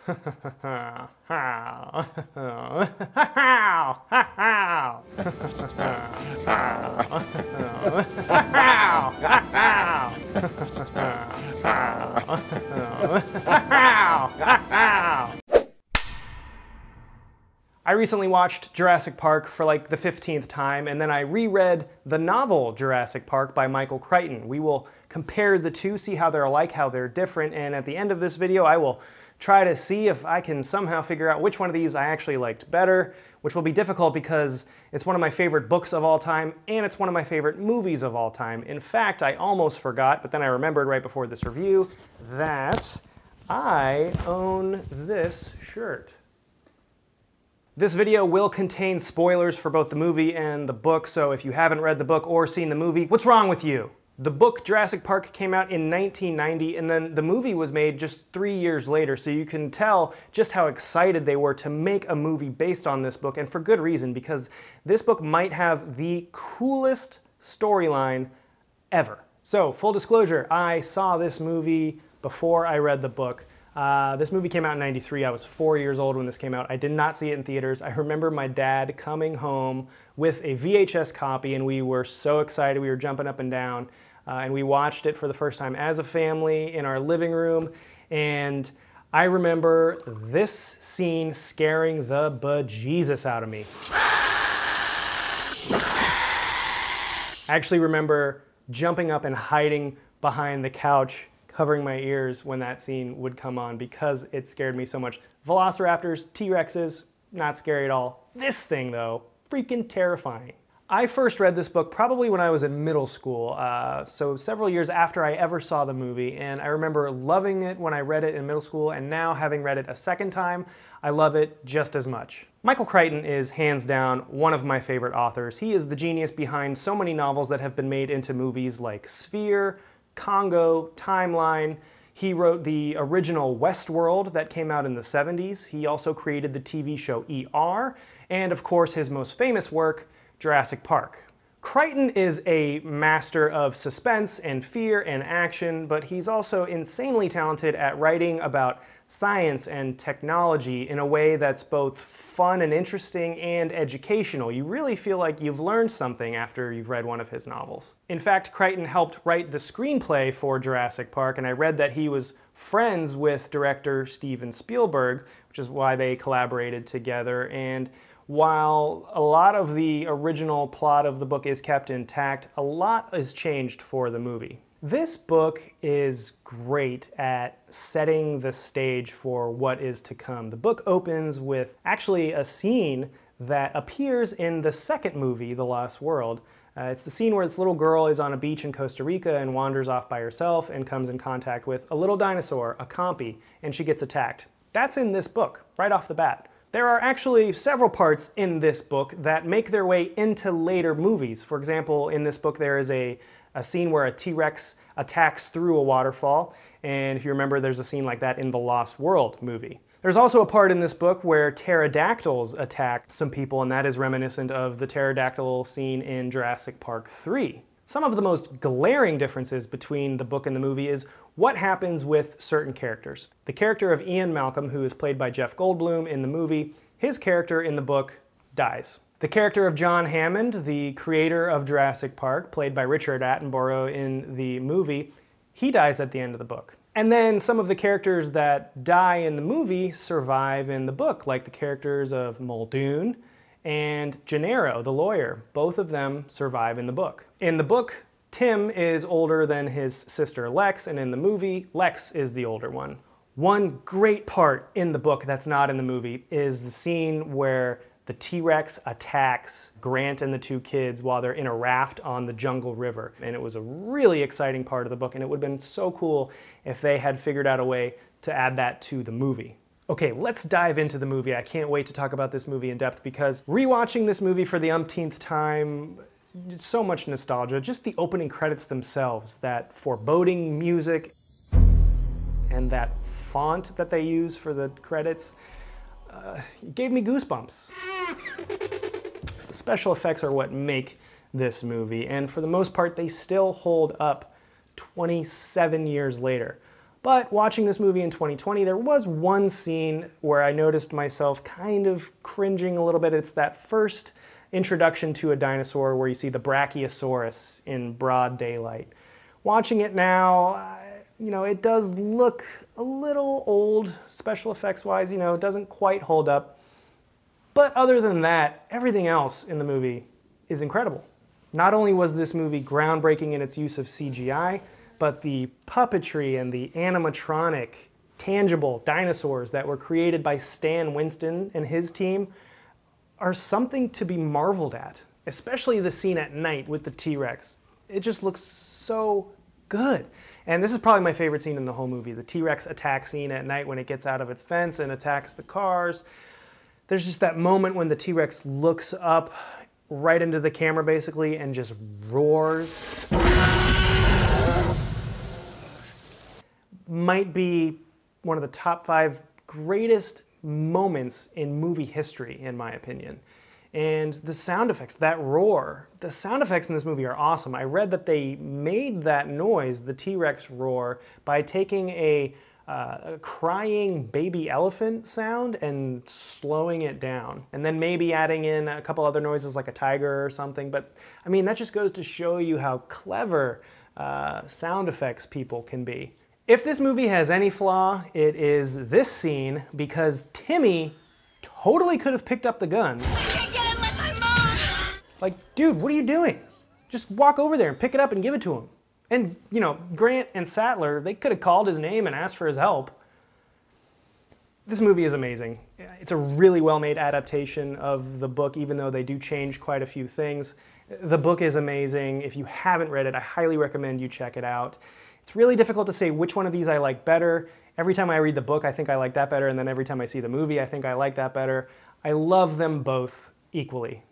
I recently watched Jurassic Park for like the 15th time, and then I reread the novel Jurassic Park by Michael Crichton. We will compare the two, see how they're alike, how they're different, and at the end of this video I will try to see if I can somehow figure out which one of these I actually liked better, which will be difficult because it's one of my favorite books of all time, and it's one of my favorite movies of all time. In fact, I almost forgot, but then I remembered right before this review that I own this shirt. This video will contain spoilers for both the movie and the book, so if you haven't read the book or seen the movie, what's wrong with you? The book Jurassic Park came out in 1990, and then the movie was made just 3 years later, so you can tell just how excited they were to make a movie based on this book, and for good reason, because this book might have the coolest storyline ever. So, full disclosure, I saw this movie before I read the book. This movie came out in '93. I was 4 years old when this came out. I did not see it in theaters. I remember my dad coming home with a VHS copy, and we were so excited. We were jumping up and down, and we watched it for the first time as a family in our living room. And I remember this scene scaring the bejesus out of me. I actually remember jumping up and hiding behind the couch, covering my ears when that scene would come on because it scared me so much. Velociraptors, T-Rexes, not scary at all. This thing though, freaking terrifying. I first read this book probably when I was in middle school, so several years after I ever saw the movie, and I remember loving it when I read it in middle school, and now having read it a second time, I love it just as much. Michael Crichton is hands down one of my favorite authors. He is the genius behind so many novels that have been made into movies like Sphere, Congo, Timeline. He wrote the original Westworld that came out in the 70s. He also created the TV show ER, and of course his most famous work, Jurassic Park. Crichton is a master of suspense and fear and action, but he's also insanely talented at writing about science and technology in a way that's both fun and interesting and educational. You really feel like you've learned something after you've read one of his novels. In fact, Crichton helped write the screenplay for Jurassic Park, and I read that he was friends with director Steven Spielberg, which is why they collaborated together. And while a lot of the original plot of the book is kept intact, a lot is changed for the movie. This book is great at setting the stage for what is to come. The book opens with actually a scene that appears in the second movie, The Lost World. It's the scene where this little girl is on a beach in Costa Rica and wanders off by herself and comes in contact with a little dinosaur, a compy, and she gets attacked. That's in this book, right off the bat. There are actually several parts in this book that make their way into later movies. For example, in this book there is a scene where a T-Rex attacks through a waterfall, and if you remember, there's a scene like that in the Lost World movie. There's also a part in this book where pterodactyls attack some people, and that is reminiscent of the pterodactyl scene in Jurassic Park 3. Some of the most glaring differences between the book and the movie is what happens with certain characters. The character of Ian Malcolm, who is played by Jeff Goldblum in the movie, his character in the book dies. The character of John Hammond, the creator of Jurassic Park, played by Richard Attenborough in the movie, he dies at the end of the book. And then some of the characters that die in the movie survive in the book, like the characters of Muldoon and Gennaro, the lawyer. Both of them survive in the book. In the book, Tim is older than his sister Lex, and in the movie, Lex is the older one. One great part in the book that's not in the movie is the scene where the T-Rex attacks Grant and the two kids while they're in a raft on the Jungle River. And it was a really exciting part of the book, and it would have been so cool if they had figured out a way to add that to the movie. Okay, let's dive into the movie. I can't wait to talk about this movie in depth because rewatching this movie for the umpteenth time, so much nostalgia. Just the opening credits themselves, that foreboding music and that font that they use for the credits, it gave me goosebumps. The special effects are what make this movie, and for the most part they still hold up 27 years later. But watching this movie in 2020, there was one scene where I noticed myself kind of cringing a little bit. It's that first introduction to a dinosaur where you see the Brachiosaurus in broad daylight. Watching it now, you know, it does look a little old, special effects wise, you know, it doesn't quite hold up. But other than that, everything else in the movie is incredible. Not only was this movie groundbreaking in its use of CGI, but the puppetry and the animatronic, tangible dinosaurs that were created by Stan Winston and his team are something to be marveled at, especially the scene at night with the T-Rex. It just looks so good. And this is probably my favorite scene in the whole movie, the T-Rex attack scene at night when it gets out of its fence and attacks the cars. There's just that moment when the T-Rex looks up right into the camera basically and just roars. Might be one of the top 5 greatest moments in movie history, in my opinion. And the sound effects, that roar, the sound effects in this movie are awesome. I read that they made that noise, the T-Rex roar, by taking a crying baby elephant sound and slowing it down. And then maybe adding in a couple other noises like a tiger or something. But I mean, that just goes to show you how clever sound effects people can be. If this movie has any flaw, it is this scene, because Timmy totally could have picked up the gun. I can't get it unless I'm mom! Like, dude, what are you doing? Just walk over there and pick it up and give it to him. And, you know, Grant and Sattler, they could have called his name and asked for his help. This movie is amazing. It's a really well-made adaptation of the book, even though they do change quite a few things. The book is amazing. If you haven't read it, I highly recommend you check it out. It's really difficult to say which one of these I like better. Every time I read the book, I think I like that better, and then every time I see the movie, I think I like that better. I love them both equally.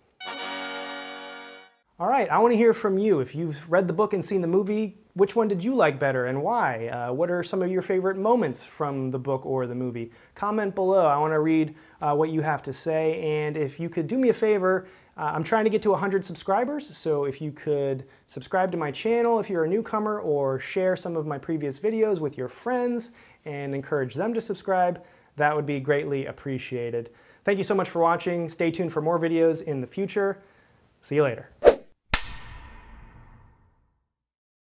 All right, I want to hear from you. If you've read the book and seen the movie, which one did you like better and why? What are some of your favorite moments from the book or the movie? Comment below. I want to read what you have to say. And if you could do me a favor, I'm trying to get to 100 subscribers, so if you could subscribe to my channel if you're a newcomer, or share some of my previous videos with your friends and encourage them to subscribe, that would be greatly appreciated. Thank you so much for watching. Stay tuned for more videos in the future. See you later.